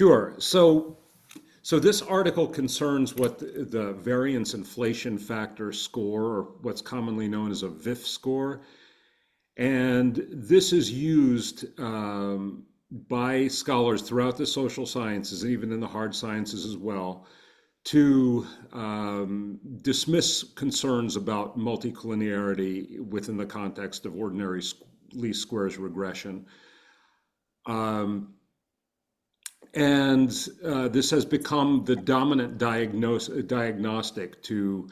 Sure. So this article concerns what the variance inflation factor score, or what's commonly known as a VIF score. And this is used by scholars throughout the social sciences, even in the hard sciences as well, to dismiss concerns about multicollinearity within the context of ordinary least squares regression. And this has become the dominant diagnostic to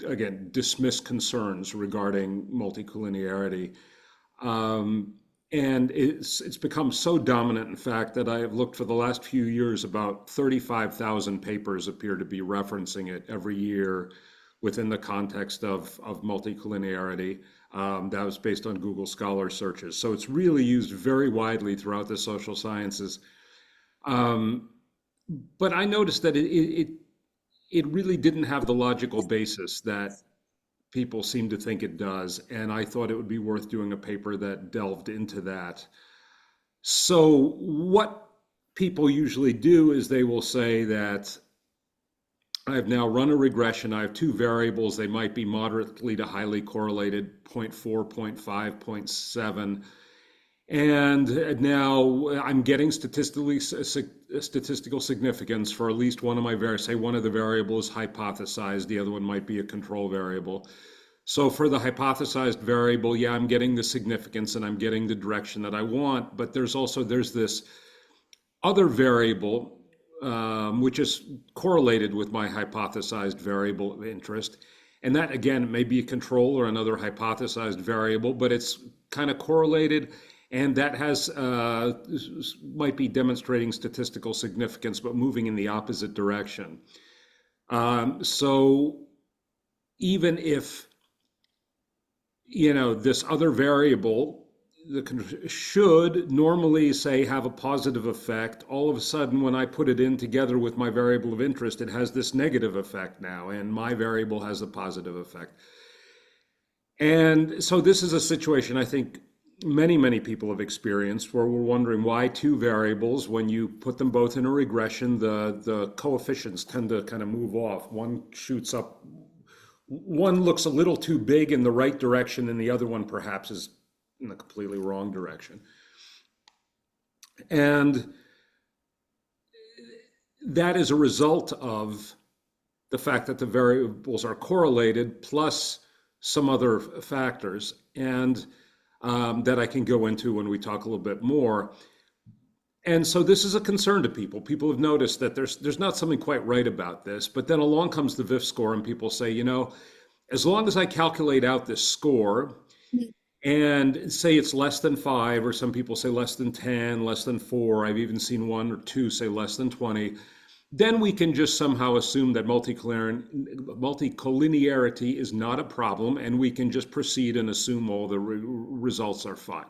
again dismiss concerns regarding multicollinearity. And it's become so dominant, in fact, that I have looked for the last few years. About 35,000 papers appear to be referencing it every year within the context of multicollinearity. That was based on Google Scholar searches. So it's really used very widely throughout the social sciences. But I noticed that it really didn't have the logical basis that people seem to think it does. And I thought it would be worth doing a paper that delved into that. So what people usually do is they will say that I've now run a regression. I have two variables. They might be moderately to highly correlated, 0.4, 0.5, 0.7. And now I'm getting statistical significance for at least one of my variables. Say one of the variables is hypothesized, the other one might be a control variable. So for the hypothesized variable, yeah, I'm getting the significance and I'm getting the direction that I want. But there's this other variable, which is correlated with my hypothesized variable of interest. And that, again, may be a control or another hypothesized variable, but it's kind of correlated. And that might be demonstrating statistical significance, but moving in the opposite direction. So even if, this other variable should normally, say, have a positive effect, all of a sudden, when I put it in together with my variable of interest, it has this negative effect now, and my variable has a positive effect. And so this is a situation I think many people have experienced, where we're wondering why two variables, when you put them both in a regression, the coefficients tend to kind of move off. One shoots up, one looks a little too big in the right direction, and the other one perhaps is in the completely wrong direction. And that is a result of the fact that the variables are correlated plus some other factors, and that I can go into when we talk a little bit more. And so this is a concern to people. People have noticed that there's not something quite right about this, but then along comes the VIF score, and people say, as long as I calculate out this score and say it's less than 5, or some people say less than 10, less than 4, I've even seen 1 or 2 say less than 20, then we can just somehow assume that multicollinearity is not a problem, and we can just proceed and assume all the results are fine.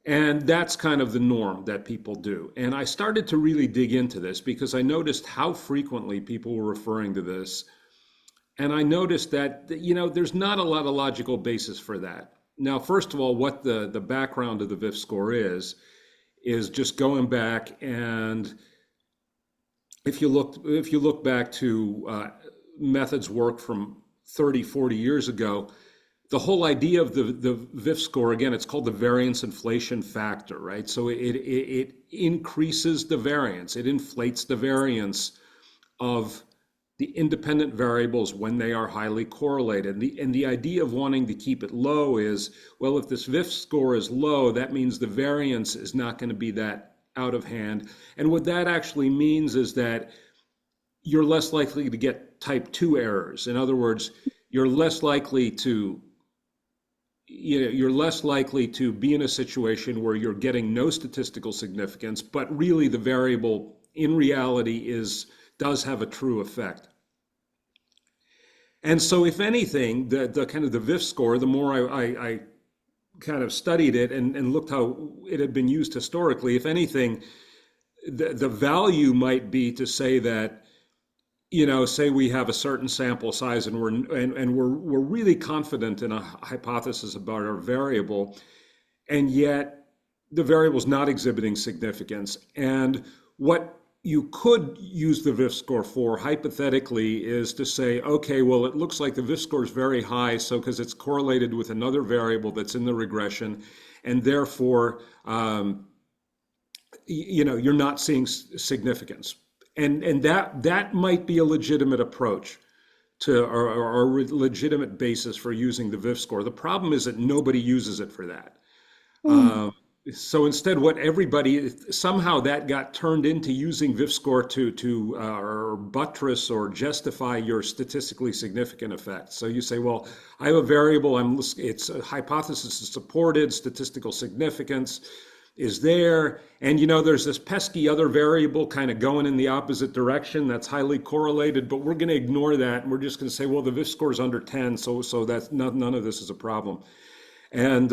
And that's kind of the norm that people do. And I started to really dig into this because I noticed how frequently people were referring to this. And I noticed that, there's not a lot of logical basis for that. Now, first of all, what the background of the VIF score is just going back, and if you look back to methods work from 30, 40 years ago, the whole idea of the VIF score, again, it's called the variance inflation factor, right? So it increases the variance. It inflates the variance of the independent variables when they are highly correlated. And the idea of wanting to keep it low is, well, if this VIF score is low, that means the variance is not going to be that out of hand. And what that actually means is that you're less likely to get type 2 errors. In other words, you're less likely to be in a situation where you're getting no statistical significance, but really the variable in reality does have a true effect. And so if anything, the kind of the VIF score, the more I kind of studied it and looked how it had been used historically, if anything, the value might be to say that, say we have a certain sample size and we're really confident in a hypothesis about our variable, and yet the variable's not exhibiting significance. And what you could use the VIF score for, hypothetically, is to say, okay, well, it looks like the VIF score is very high, so because it's correlated with another variable that's in the regression, and therefore, you're not seeing significance. And that might be a legitimate approach to, or a legitimate basis for using the VIF score. The problem is that nobody uses it for that. So instead, what everybody, somehow that got turned into using VIF score to or buttress or justify your statistically significant effect. So you say, well, I have a variable, it's a hypothesis is supported, statistical significance is there, and there's this pesky other variable kind of going in the opposite direction that's highly correlated, but we're going to ignore that, and we're just going to say, well, the VIF score is under 10, so that's none of this is a problem. And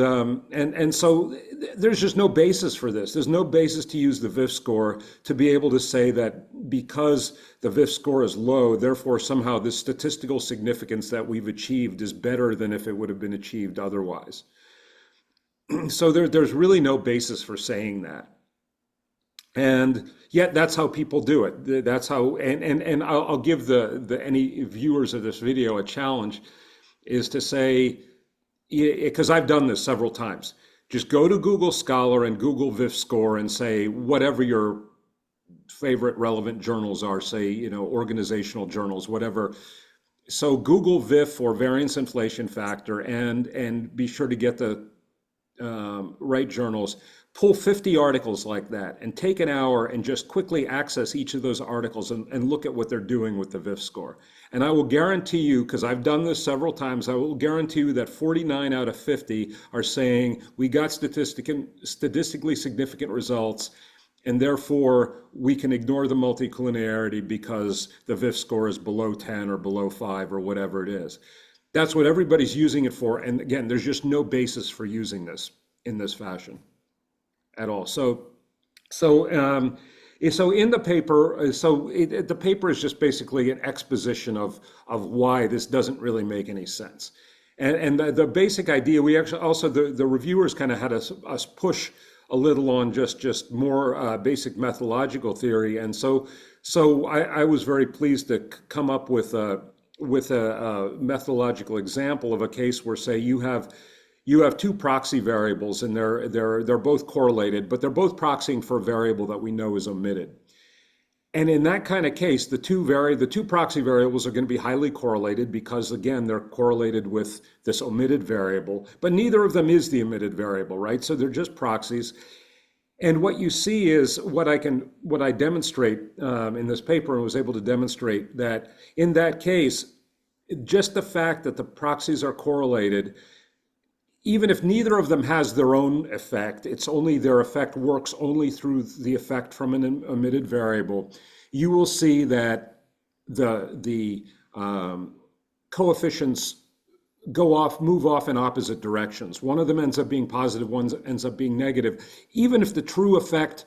so there's just no basis for this. There's no basis to use the VIF score to be able to say that because the VIF score is low, therefore somehow the statistical significance that we've achieved is better than if it would have been achieved otherwise. So there's really no basis for saying that. And yet that's how people do it. That's how, and I'll give any viewers of this video a challenge, is to say, because I've done this several times, just go to Google Scholar and Google VIF score and say whatever your favorite relevant journals are, say, organizational journals, whatever. So Google VIF or variance inflation factor and be sure to get the right journals. Pull 50 articles like that and take an hour and just quickly access each of those articles and look at what they're doing with the VIF score. And I will guarantee you, because I've done this several times, I will guarantee you that 49 out of 50 are saying we got statistically significant results, and therefore we can ignore the multicollinearity because the VIF score is below 10 or below 5 or whatever it is. That's what everybody's using it for. And again, there's just no basis for using this in this fashion at all. So in the paper, the paper is just basically an exposition of why this doesn't really make any sense. And the basic idea, we actually also, the reviewers kind of had us push a little on just more basic methodological theory. And so I was very pleased to come up with a methodological example of a case where, say, you have two proxy variables, and they're both correlated, but they're both proxying for a variable that we know is omitted. And in that kind of case, the two proxy variables are going to be highly correlated because, again, they're correlated with this omitted variable, but neither of them is the omitted variable, right? So they're just proxies. And what you see is what I demonstrate in this paper, and was able to demonstrate that in that case, just the fact that the proxies are correlated, even if neither of them has their own effect, it's only their effect works only through the effect from an omitted variable, you will see that the coefficients move off in opposite directions. One of them ends up being positive, one ends up being negative. Even if the true effect,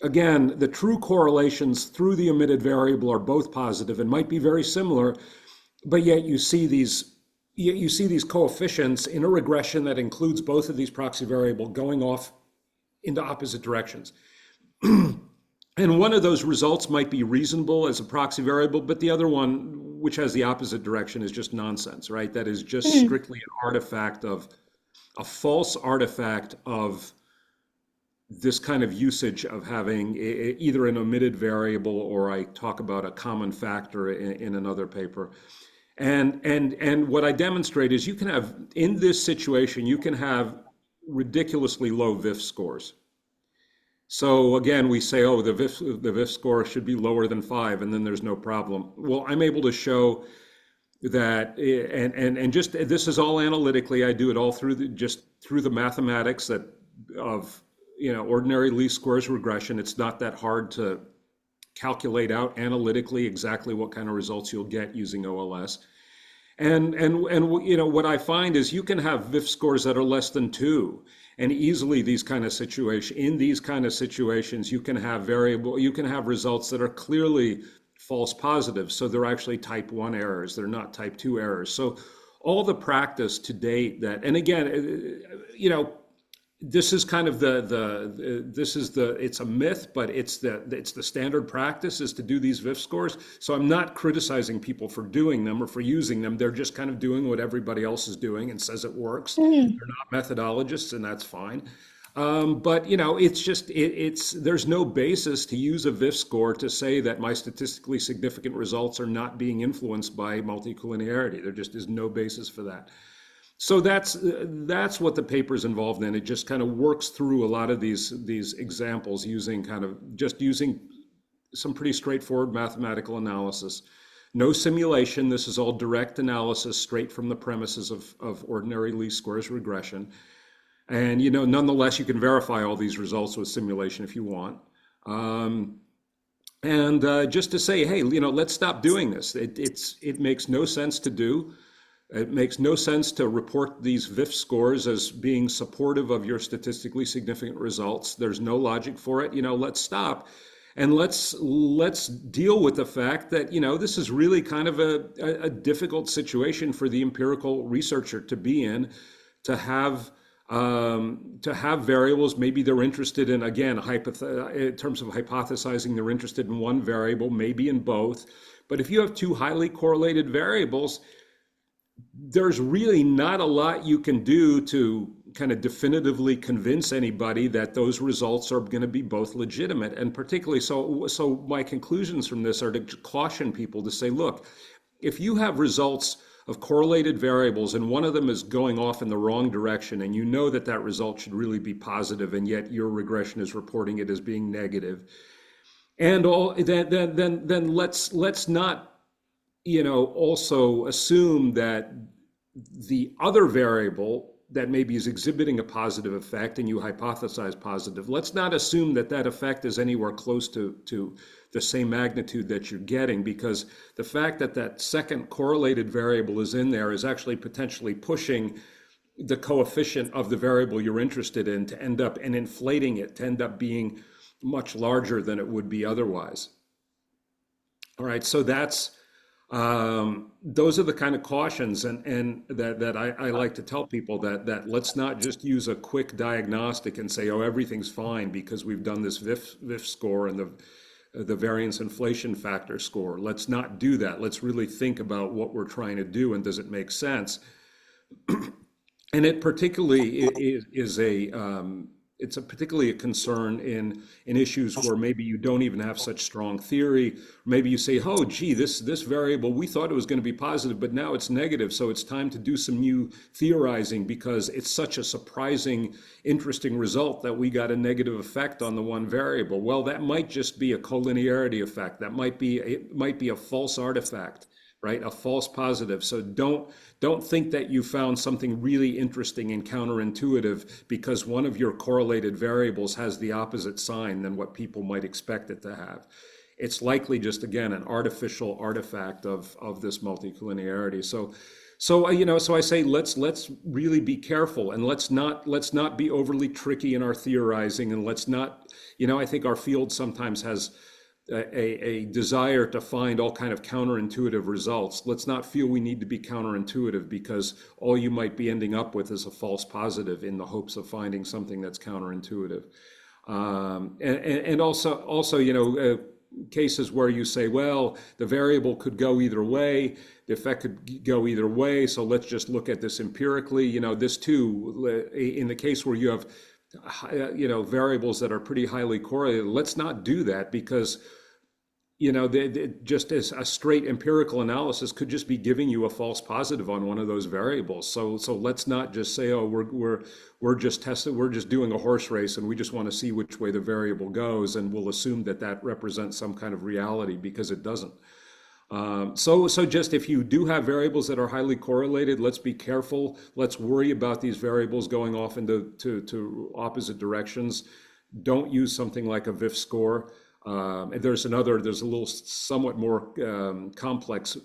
again, the true correlations through the omitted variable are both positive and might be very similar, but yet you see these coefficients in a regression that includes both of these proxy variables going off into opposite directions. And one of those results might be reasonable as a proxy variable, but the other one, which has the opposite direction, is just nonsense, right? That is just strictly a false artifact of this kind of usage of having either an omitted variable, or I talk about a common factor in another paper. And what I demonstrate is you can have, in this situation, you can have ridiculously low VIF scores. So again, we say, oh, the VIF score should be lower than 5, and then there's no problem. Well, I'm able to show that, and just, this is all analytically. I do it all through the mathematics of ordinary least squares regression. It's not that hard to calculate out analytically exactly what kind of results you'll get using OLS. And what I find is you can have VIF scores that are less than 2, and easily in these kind of situations you can have results that are clearly false positives. So they're actually type 1 errors. They're not type 2 errors. So all the practice to date and again, this is kind of it's a myth, but it's the standard practice is to do these VIF scores. So I'm not criticizing people for doing them or for using them. They're just kind of doing what everybody else is doing and says it works. Mhm. They're not methodologists, and that's fine. But it's just there's no basis to use a VIF score to say that my statistically significant results are not being influenced by multicollinearity. There just is no basis for that. So that's what the paper is involved in. It just kind of works through a lot of these examples using some pretty straightforward mathematical analysis. No simulation. This is all direct analysis straight from the premises of ordinary least squares regression. And nonetheless, you can verify all these results with simulation if you want. Just to say, hey, let's stop doing this. It makes no sense to do. It makes no sense to report these VIF scores as being supportive of your statistically significant results. There's no logic for it. Let's stop and let's deal with the fact that this is really kind of a difficult situation for the empirical researcher to be in, to have variables. Maybe they're interested in, again, in terms of hypothesizing, they're interested in one variable, maybe in both. But if you have two highly correlated variables, there's really not a lot you can do to kind of definitively convince anybody that those results are going to be both legitimate. And particularly, so my conclusions from this are to caution people to say, look, if you have results of correlated variables and one of them is going off in the wrong direction, and you know that that result should really be positive, and yet your regression is reporting it as being negative, and then let's not also assume that the other variable that maybe is exhibiting a positive effect and you hypothesize positive, let's not assume that that effect is anywhere close to the same magnitude that you're getting, because the fact that that second correlated variable is in there is actually potentially pushing the coefficient of the variable you're interested in to end up and inflating it to end up being much larger than it would be otherwise. All right, so those are the kind of cautions and that I like to tell people that let's not just use a quick diagnostic and say, oh, everything's fine because we've done this VIF score and the variance inflation factor score. Let's not do that. Let's really think about what we're trying to do and does it make sense? And it particularly it's particularly a concern in issues where maybe you don't even have such strong theory. Maybe you say, oh, gee, this variable, we thought it was going to be positive, but now it's negative. So it's time to do some new theorizing because it's such a surprising, interesting result that we got a negative effect on the one variable. Well, that might just be a collinearity effect. That might be a false artifact, right? A false positive. So don't think that you found something really interesting and counterintuitive because one of your correlated variables has the opposite sign than what people might expect it to have. It's likely just, again, an artificial artifact of this multicollinearity. So I say let's really be careful and let's not be overly tricky in our theorizing, and let's not, I think our field sometimes has a desire to find all kind of counterintuitive results. Let's not feel we need to be counterintuitive because all you might be ending up with is a false positive in the hopes of finding something that's counterintuitive. And also, cases where you say, well, the variable could go either way, the effect could go either way, so let's just look at this empirically. This too, in the case where you have variables that are pretty highly correlated, let's not do that because just as a straight empirical analysis could just be giving you a false positive on one of those variables. So let's not just say, oh, we're just testing, we're just doing a horse race and we just want to see which way the variable goes, and we'll assume that represents some kind of reality because it doesn't. So just if you do have variables that are highly correlated, let's be careful. Let's worry about these variables going off into to opposite directions. Don't use something like a VIF score. And there's a little somewhat more complex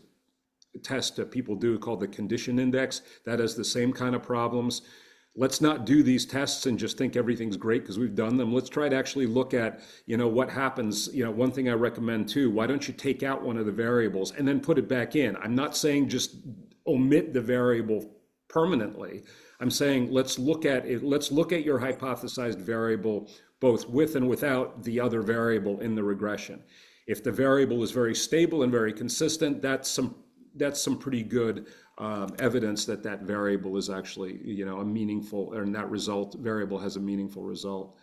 test that people do called the condition index that has the same kind of problems. Let's not do these tests and just think everything's great because we've done them. Let's try to actually look at, what happens. One thing I recommend too, why don't you take out one of the variables and then put it back in? I'm not saying just omit the variable permanently. I'm saying let's look at it. Let's look at your hypothesized variable both with and without the other variable in the regression. If the variable is very stable and very consistent, that's some pretty good evidence that that variable is actually, you know, a meaningful, or that result variable has a meaningful result.